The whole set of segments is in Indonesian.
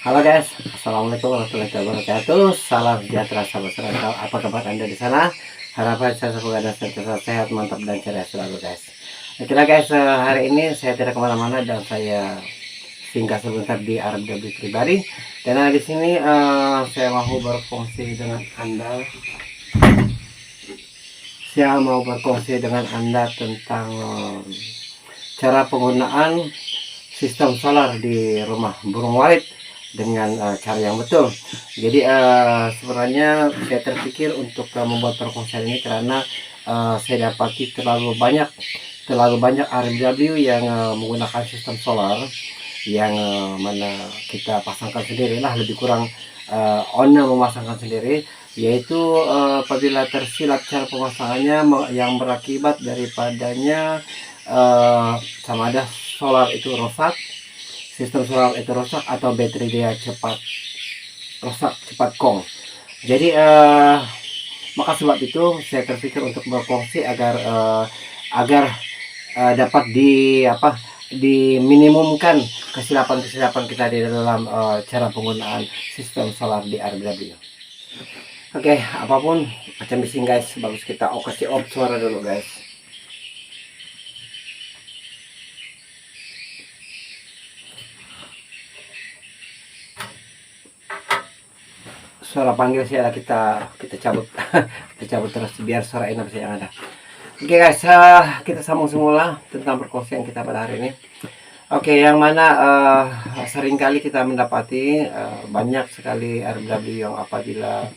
Halo guys, assalamualaikum warahmatullahi wabarakatuh. Salam sejahtera sahabat serantau. Apa kabar anda di sana? Harapan saya semoga anda selalu sehat, mantap dan ceria selalu guys. Oke guys, hari ini saya tidak kemana-mana dan saya singgah sebentar di Arab W pribadi. Dan di sini saya mau berfungsi dengan anda. Saya mau berfungsi dengan anda tentang cara penggunaan sistem solar di rumah burung walet dengan cara yang betul. Jadi sebenarnya saya terpikir untuk membuat perkongsian ini karena saya dapati terlalu banyak RMW yang menggunakan sistem solar yang mana kita pasangkan sendiri lah, lebih kurang owner memasangkan sendiri, yaitu apabila tersilap cara pemasangannya yang berakibat daripadanya sama ada solar itu rusak, sistem solar itu rusak, atau baterai dia cepat rusak, cepat kong. Jadi maka sebab itu saya terpikir untuk berfungsi agar dapat diminimumkan kesilapan kita di dalam cara penggunaan sistem solar di RW. Oke, apapun macam bising guys, bagus kita kasih off suara dulu guys. Suara panggil sih ada, kita cabut kita cabut terus biar suara enak yang ada. Oke guys, kita sambung semula tentang perkongsian kita pada hari ini. Oke, yang mana seringkali kita mendapati banyak sekali RW yang apabila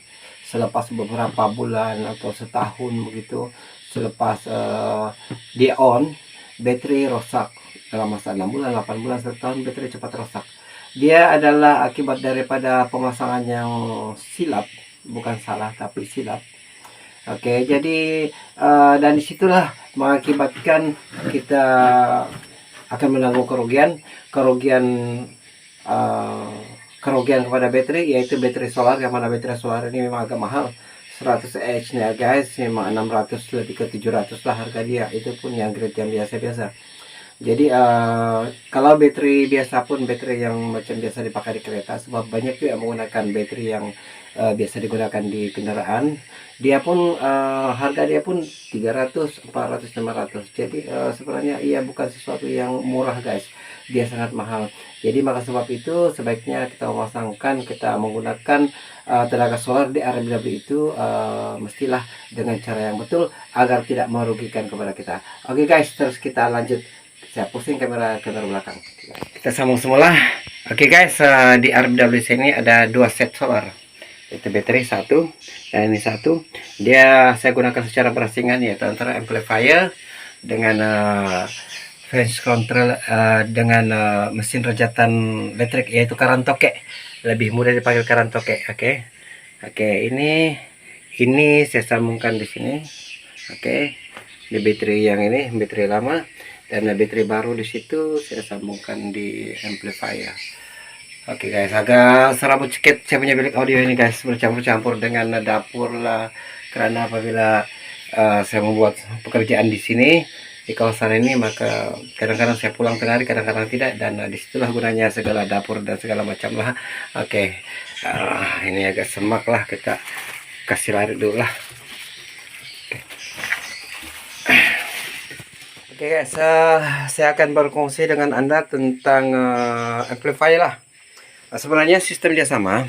selepas beberapa bulan atau setahun begitu, selepas di on, baterai rusak dalam masa 6 bulan, 8 bulan, 1 tahun, baterai cepat rusak. Dia adalah akibat daripada pemasangan yang silap, bukan salah tapi silap. Oke, jadi dan disitulah mengakibatkan kita akan menanggung kerugian kepada baterai, yaitu baterai solar, yang mana baterai solar ini memang agak mahal. 100 Ah nya guys, memang 600 lebih ke 700 lah harga dia, itu pun yang grade yang biasa-biasa. Jadi kalau baterai biasa pun, baterai yang macam biasa dipakai di kereta, sebab banyak juga menggunakan baterai yang biasa digunakan di kendaraan, dia pun harga dia pun 300, 400, 500. Jadi sebenarnya ia bukan sesuatu yang murah guys, dia sangat mahal. Jadi maka sebab itu sebaiknya kita menggunakan tenaga solar di RMW itu mestilah dengan cara yang betul agar tidak merugikan kepada kita. Oke guys, terus kita lanjut. Saya pusing kamera belakang. Kita sambung semula. Oke guys, di RMW sini ada 2 set solar. Itu baterai satu dan ini satu. Saya gunakan secara berasingan, yaitu antara amplifier dengan flash control dengan mesin rejatan listrik, yaitu karantoke. Lebih mudah dipanggil karantoke. Oke, ini saya sambungkan di sini. Oke, di baterai yang ini baterai lama, dan baterai baru di situ saya sambungkan di amplifier. Oke guys, agak serabut sedikit saya punya bilik audio ini guys, bercampur-campur dengan dapur lah, karena apabila saya membuat pekerjaan di sini di kawasan ini, maka kadang-kadang saya pulang tengah hari, kadang-kadang tidak, dan disitulah gunanya segala dapur dan segala macam lah. Oke, ini agak semak lah, kita kasih lari dulu lah. Oke guys, saya akan berkongsi dengan anda tentang amplifier lah. Sebenarnya sistem dia sama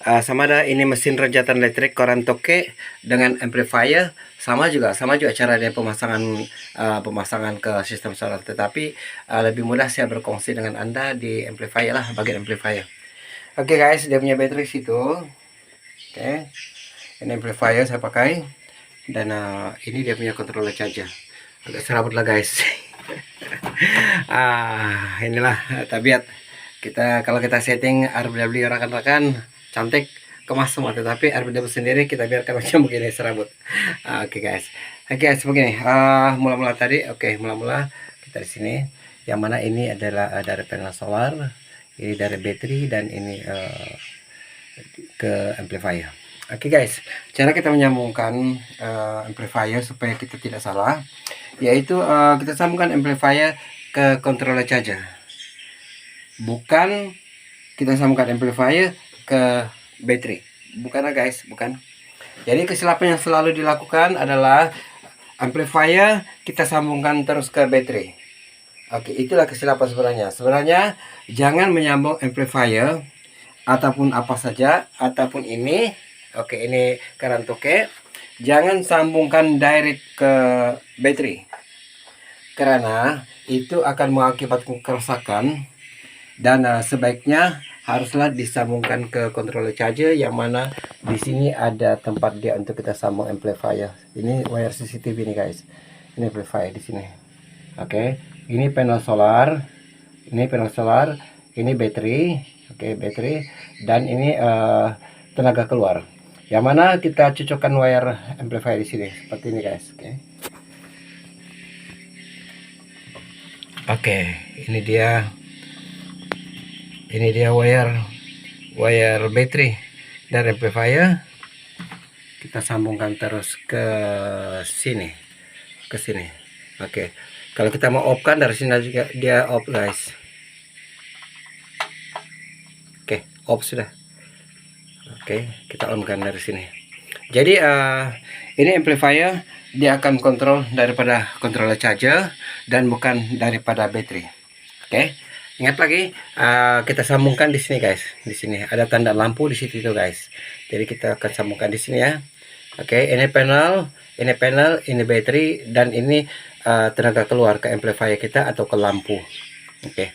ada ini mesin rejatan listrik karantoke dengan amplifier, sama juga cara dia pemasangan ke sistem solar, tetapi lebih mudah saya berkongsi dengan anda di amplifier lah, bagian amplifier. Oke guys, dia punya baterai situ. Oke, ini amplifier saya pakai, dan ini dia punya controller charger. Agak serabut lah guys. Inilah tabiat kita kalau kita setting RW rekan-rekan cantik, kemas semua, tetapi RW sendiri kita biarkan macam begini, serabut. Oke guys, begini. Mula-mula tadi, mula-mula kita di sini, yang mana ini adalah dari panel solar, ini dari baterai, dan ini ke amplifier. Oke guys, cara kita menyambungkan amplifier supaya kita tidak salah, yaitu kita sambungkan amplifier ke controller charger, bukan kita sambungkan amplifier ke baterai. Bukan guys, bukan. Jadi kesilapan yang selalu dilakukan adalah amplifier kita sambungkan terus ke baterai. Oke, itulah kesilapan sebenarnya. Sebenarnya jangan menyambung amplifier ataupun apa saja, ataupun ini. Oke, ini keran toke. Jangan sambungkan direct ke baterai. Karena itu akan mengakibatkan kerusakan, dan sebaiknya haruslah disambungkan ke controller charger, yang mana di sini ada tempat dia untuk kita sambung amplifier. Ini wire CCTV nih guys. Ini amplifier di sini. Oke, ini panel solar. Ini panel solar, ini baterai. Oke, baterai, dan ini tenaga keluar. Yang mana kita cocokkan wire amplifier di sini seperti ini guys. Oke, ini dia wire baterai dan amplifier. Kita sambungkan terus ke sini, Oke, kalau kita mau off kan dari sini juga dia off guys. Oke, off sudah. Oke, kita on kan dari sini. Jadi ini amplifier dia akan kontrol daripada controller charger dan bukan daripada baterai. Oke, ingat lagi kita sambungkan di sini guys. Di sini ada tanda lampu di situ itu guys. Jadi kita akan sambungkan di sini ya. Oke, ini panel, ini baterai, dan ini tenaga keluar ke amplifier kita atau ke lampu. Oke,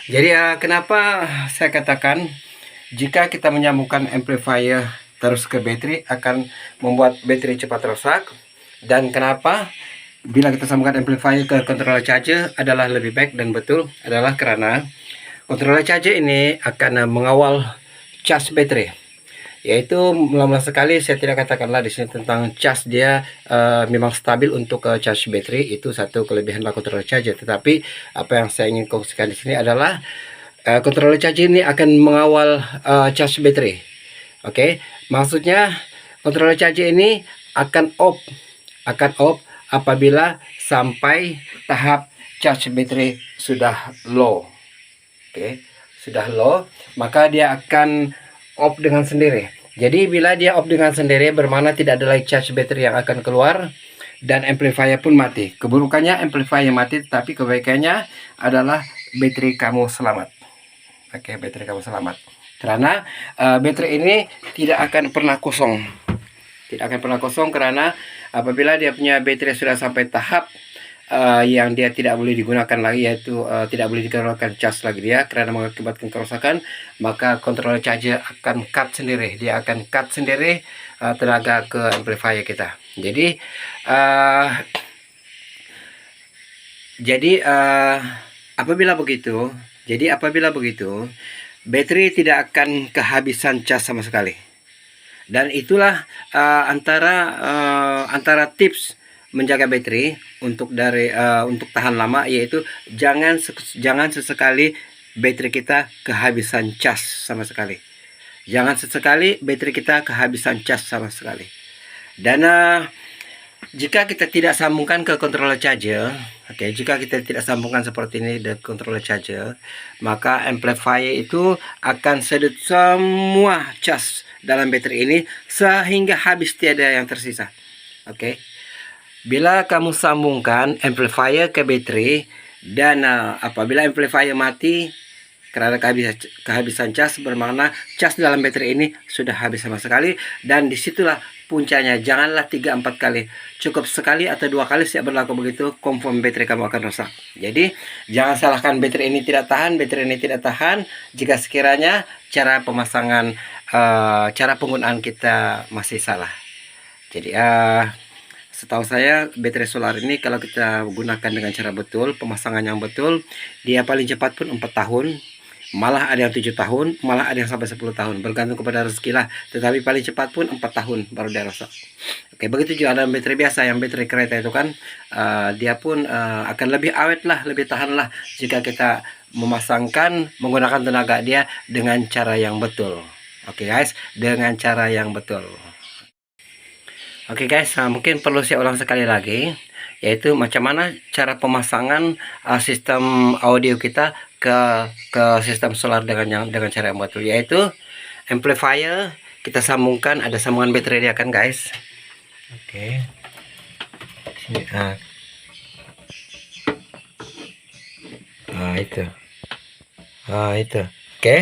jadi kenapa saya katakan jika kita menyambungkan amplifier terus ke baterai akan membuat baterai cepat rusak, dan kenapa bila kita sambungkan amplifier ke controller charger adalah lebih baik dan betul adalah karena controller charger ini akan mengawal cas baterai. Yaitu lama sekali saya tidak katakanlah di sini tentang cas dia memang stabil untuk cas baterai, itu satu kelebihan controller charger. Tetapi apa yang saya ingin kongsikan di sini adalah controller charger ini akan mengawal cas baterai. Oke, maksudnya controller charger ini akan off apabila sampai tahap charge baterai sudah low. Oke, sudah low, maka dia akan off dengan sendiri. Jadi bila dia off dengan sendiri bermakna tidak ada lagi charge baterai yang akan keluar, dan amplifier pun mati. Keburukannya amplifier mati, tetapi kebaikannya adalah baterai kamu selamat. Oke, baterai kamu selamat. Karena baterai ini tidak akan pernah kosong. Tidak akan pernah kosong, karena apabila dia punya baterai sudah sampai tahap yang dia tidak boleh digunakan lagi, yaitu tidak boleh digunakan cas lagi dia karena mengakibatkan kerusakan, maka controller charger akan cut sendiri. Dia akan cut sendiri tenaga ke amplifier kita. Jadi apabila begitu, baterai tidak akan kehabisan cas sama sekali. Dan itulah antara tips menjaga baterai untuk tahan lama, yaitu jangan sesekali baterai kita kehabisan cas sama sekali. Jangan sesekali baterai kita kehabisan cas sama sekali. Dan jika kita tidak sambungkan ke controller charger, jika kita tidak sambungkan seperti ini dengan controller charger, maka amplifier itu akan sedot semua cas dalam baterai ini sehingga habis, tiada yang tersisa. Bila kamu sambungkan amplifier ke baterai dan apabila amplifier mati karena kehabisan cas, bermakna cas dalam baterai ini sudah habis sama sekali, dan disitulah puncanya. Janganlah 3-4 kali, cukup sekali atau 2 kali siap berlaku begitu, confirm baterai kamu akan rusak. Jadi jangan salahkan baterai ini tidak tahan, jika sekiranya cara pemasangan, cara penggunaan kita masih salah. Jadi setahu saya baterai solar ini kalau kita gunakan dengan cara betul, pemasangan yang betul, dia paling cepat pun 4 tahun. Malah ada yang 7 tahun, malah ada yang sampai 10 tahun, bergantung kepada rezeki lah. Tetapi paling cepat pun 4 tahun baru dia rusak. Begitu juga ada baterai biasa, yang baterai kereta itu kan dia pun akan lebih awet lah, lebih tahan lah jika kita menggunakan tenaga dia dengan cara yang betul. Guys, dengan cara yang betul. Guys, mungkin perlu saya ulang sekali lagi, yaitu macam mana cara pemasangan sistem audio kita ke sistem solar dengan cara yang betul, yaitu amplifier kita sambungkan, ada sambungan baterai dia kan guys. Oke. Sini itu. Oke.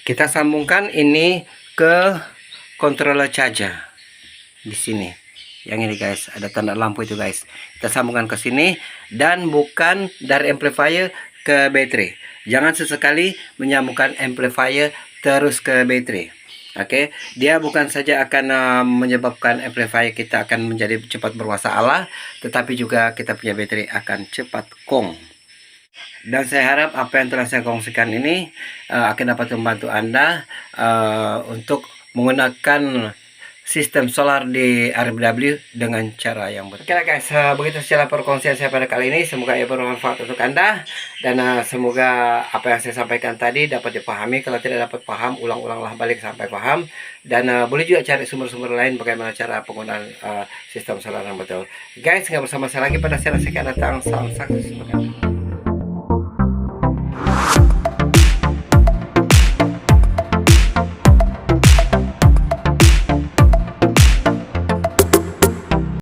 Kita sambungkan ini ke controller charger di sini. Yang ini guys, ada tanda lampu itu guys. Kita sambungkan ke sini dan bukan dari amplifier ke baterai. Jangan sesekali menyambungkan amplifier terus ke baterai. Oke, dia bukan saja akan menyebabkan amplifier kita akan menjadi cepat bermasalah, tetapi juga kita punya baterai akan cepat kong. Dan saya harap apa yang telah saya kongsikan ini akan dapat membantu Anda untuk menggunakan sistem solar di RBW dengan cara yang betul. Oke guys, begitu secara perkongsian saya pada kali ini. Semoga ia bermanfaat untuk Anda, dan semoga apa yang saya sampaikan tadi dapat dipahami. Kalau tidak dapat paham, ulang-ulanglah balik sampai paham. Dan boleh juga cari sumber-sumber lain bagaimana cara penggunaan sistem solar yang betul. Guys, nggak bersama saya lagi pada saya akan datang. Salam sukses.